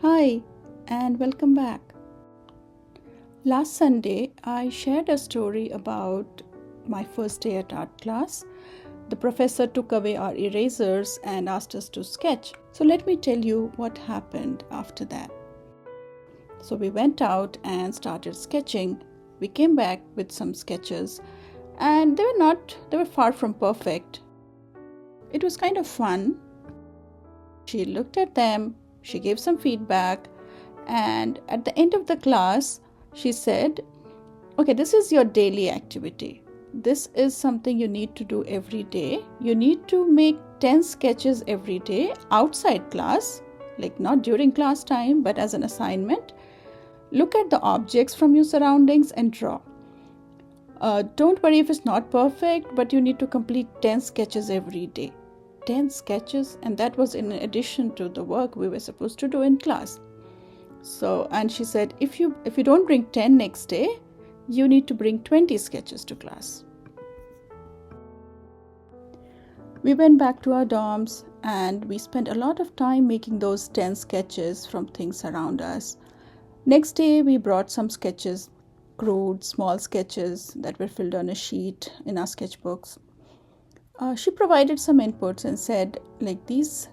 Hi, and welcome back. Last Sunday, I shared a story about my first day at art class. The professor took away our erasers and asked us to sketch. So, let me tell you what happened after that. So, we went out and started sketching. We came back with some sketches, and they were far from perfect. It was kind of fun. She looked at them, she gave some feedback, and at the end of the class, she said, okay, this is your daily activity. This is something you need to do every day. You need to make 10 sketches every day outside class, like not during class time, but as an assignment. Look at the objects from your surroundings and draw. Don't worry if it's not perfect, but you need to complete 10 sketches every day. 10 sketches, and that was in addition to the work we were supposed to do in class. So, and she said, if you don't bring 10 next day, you need to bring 20 sketches to class. We went back to our dorms and we spent a lot of time making those 10 sketches from things around us. Next day, we brought some sketches, crude, small sketches that were filled on a sheet in our sketchbooks. She provided some inputs and said, like, these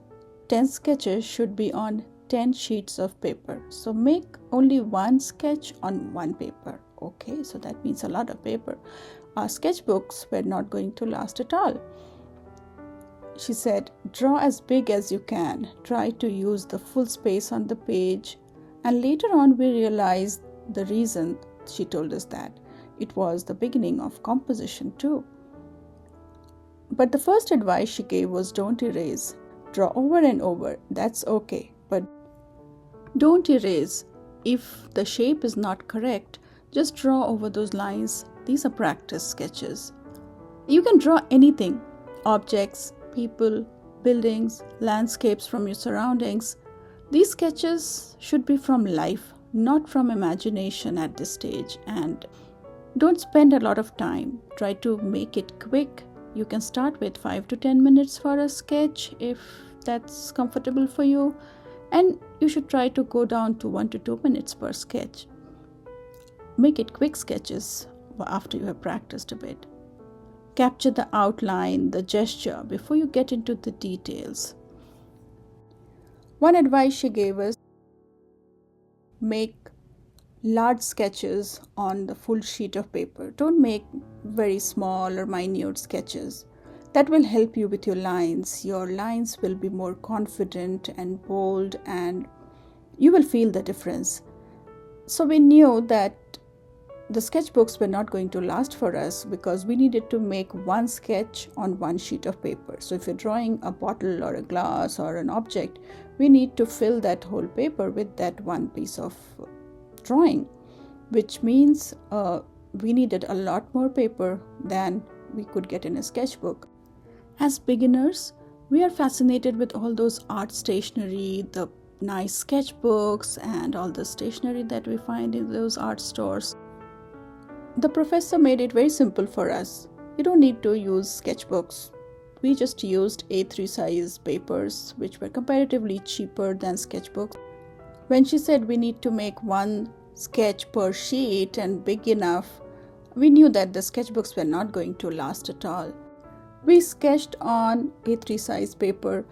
10 sketches should be on 10 sheets of paper. So make only one sketch on one paper. Okay, so that means a lot of paper. Our sketchbooks were not going to last at all. She said, draw as big as you can. Try to use the full space on the page. And later on, we realized the reason she told us that. It was the beginning of composition too. But the first advice she gave was don't erase. Draw over and over. That's okay. But don't erase. If the shape is not correct, just draw over those lines. These are practice sketches. You can draw anything. Objects, people, buildings, landscapes from your surroundings. These sketches should be from life, not from imagination at this stage. And don't spend a lot of time. Try to make it quick. You can start with 5 to 10 minutes for a sketch if that's comfortable for you. And you should try to go down to 1 to 2 minutes per sketch. Make it quick sketches after you have practiced a bit. Capture the outline, the gesture before you get into the details. One advice she gave us, make large sketches on the full sheet of paper. Don't make very small or minute sketches. That will help you with your lines. Your lines will be more confident and bold, and you will feel the difference. So we knew that the sketchbooks were not going to last for us because we needed to make one sketch on one sheet of paper. So if you're drawing a bottle or a glass or an object, we need to fill that whole paper with that one piece of drawing, which means we needed a lot more paper than we could get in a sketchbook. As beginners, we are fascinated with all those art stationery, the nice sketchbooks, and all the stationery that we find in those art stores. The professor made it very simple for us. You don't need to use sketchbooks. We just used A3 size papers, which were comparatively cheaper than sketchbooks. When she said we need to make one sketch per sheet and big enough, we knew that the sketchbooks were not going to last at all. We sketched on A3 size paper,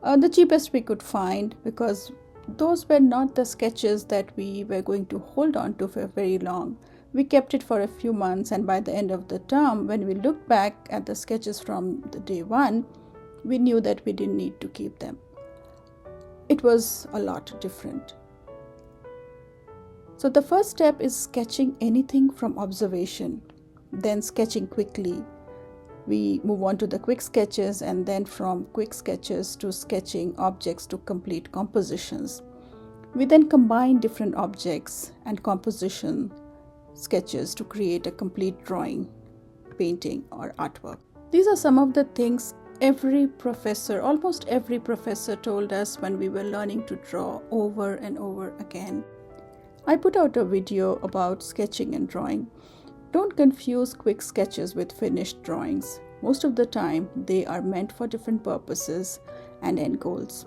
the cheapest we could find, because those were not the sketches that we were going to hold on to for very long. We kept it for a few months, and by the end of the term, when we looked back at the sketches from the day one, we knew that we didn't need to keep them. It was a lot different. So the first step is sketching anything from observation, then sketching quickly. We move on to the quick sketches, and then from quick sketches to sketching objects to complete compositions. We then combine different objects and composition sketches to create a complete drawing, painting, or artwork. These are some of the things almost every professor told us when we were learning to draw over and over again. I put out a video about sketching and drawing. Don't confuse quick sketches with finished drawings. Most of the time, they are meant for different purposes and end goals.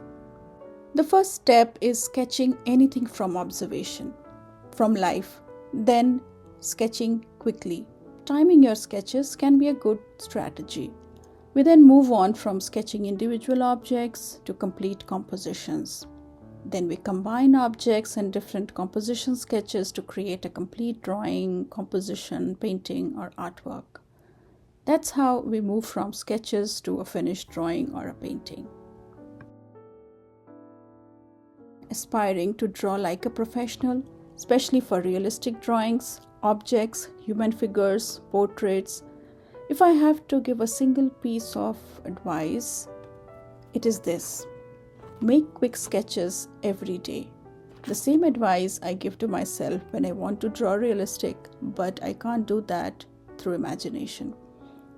The first step is sketching anything from observation, from life, then sketching quickly. Timing your sketches can be a good strategy. We then move on from sketching individual objects to complete compositions. Then we combine objects and different composition sketches to create a complete drawing, composition, painting, or artwork. That's how we move from sketches to a finished drawing or a painting. Aspiring to draw like a professional, especially for realistic drawings, objects, human figures, portraits. If I have to give a single piece of advice, it is this: make quick sketches every day. The same advice I give to myself when I want to draw realistic, but I can't do that through imagination.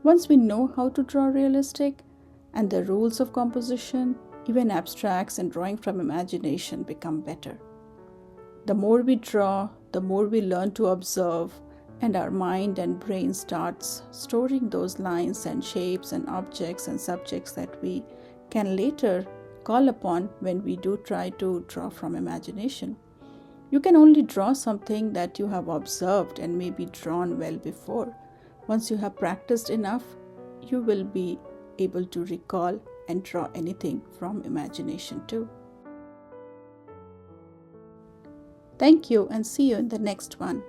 Once we know how to draw realistic and the rules of composition, even abstracts and drawing from imagination become better. The more we draw, the more we learn to observe, and our mind and brain starts storing those lines and shapes and objects and subjects that we can later call upon when we do try to draw from imagination. You can only draw something that you have observed and maybe drawn well before. Once you have practiced enough, you will be able to recall and draw anything from imagination too. Thank you, and see you in the next one.